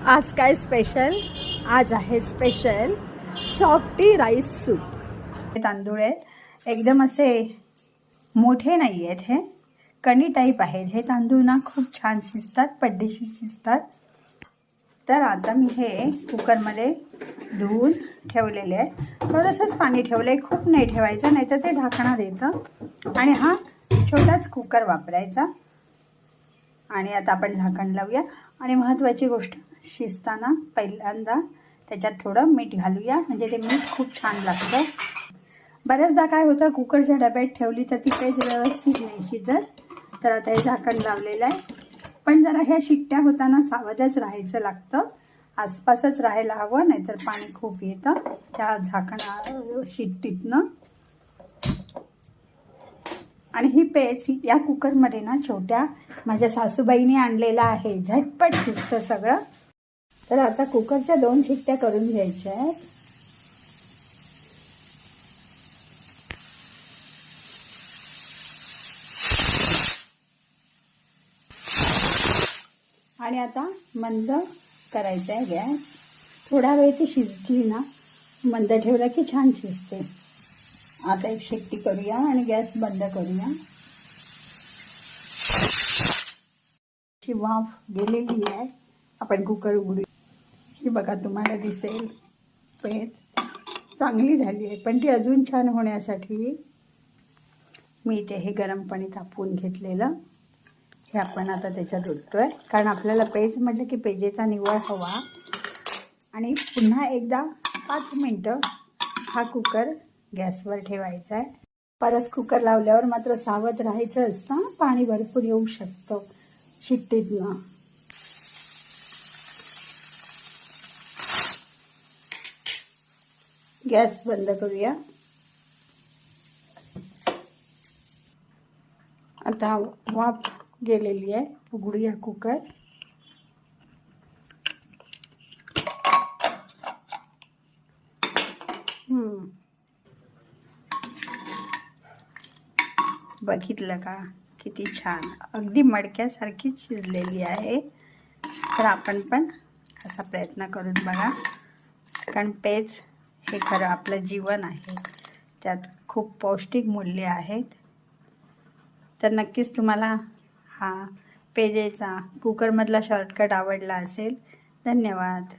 आज काय स्पेशल? आज आहे स्पेशल सॉफ्टी राईस सूप। तांदूळ आहेत, एकदम असे मोठे नाही आहेत, हे कणी टाईप आहेत। हे तांदूळ ना खूप छान शिजतात, पड्डेशी शिजतात। तर आता मी हे कुकरमध्ये धुवून ठेवलेले आहे। थोडंसंच पाणी ठेवलं आहे, खूप नाही ठेवायचं, नाही तर ते झाकणार येतं। आणि हा छोटाच कुकर वापरायचा। आणि आता आपण झाकण लावूया। आणि महत्त्वाची गोष्ट, शिजताना पहिल्यांदा त्याच्यात थोडं मीठ घालूया, म्हणजे ते मीठ खूप छान लागतं। बऱ्याचदा काय होतं, कुकरच्या डब्यात ठेवली तर ती काही व्यवस्थित नाही शिजत। तर आता हे झाकण लावलेलं आहे, पण जरा ह्या शिट्ट्या होताना सावधच राहायचं लागतं, आसपासच राहायला हवं, नाहीतर पाणी खूप येतं त्या झाकणा शिट्टीतनं। आणि ही पेज या कुकरमध्ये ना छोट्या माझ्या सासूबाईंनी आणलेला आहे, झटपट शिजतं सगळं। तर आता कुकरच्या 2 शिट्ट्या करून घ्यायच्या आहेत। आणि आता मंद करायचं आहे गॅस। थोडा वेळ ती शिजली ना, मंद ठेवला की छान शिजते। आता एक शिट्टी करूया आणि गॅस बंद करूया। ची वाफ गेलेली आहे, आपण कुकर उघडू। ही बघा, तुम्हाला दिसेल पेज चांगली झाली आहे, पण ती अजून छान होण्यासाठी मी इथे हे गरम पाणी तापवून घेतलेलं, हे आपण आता त्याच्यात ओततोय। कारण आपल्याला पेज म्हटलं की पेजेचा निवळ हवा। आणि पुन्हा एकदा 5 मिनटं हा कुकर गॅसवर ठेवायचा आहे। परत कुकर लावल्यावर मात्र सावध राहायचं असतं, पाणी भरपूर येऊ शकतं शिट्टीतनं। गॅस बंद करूया। आता वाफ गेलेली आहे, उघडूया कुकर। बघितलं का, किती छान, अगदी मडक्यासारखीच शिजलेली आहे। तर आपण पण असा प्रयत्न करून बघा, कारण पेज हे खरं आपलं जीवन आहे, त्यात खूप पौष्टिक मूल्य आहेत। तर नक्कीच तुम्हाला हा पेजेचा कुकरमधला शॉर्टकट आवडला असेल। धन्यवाद।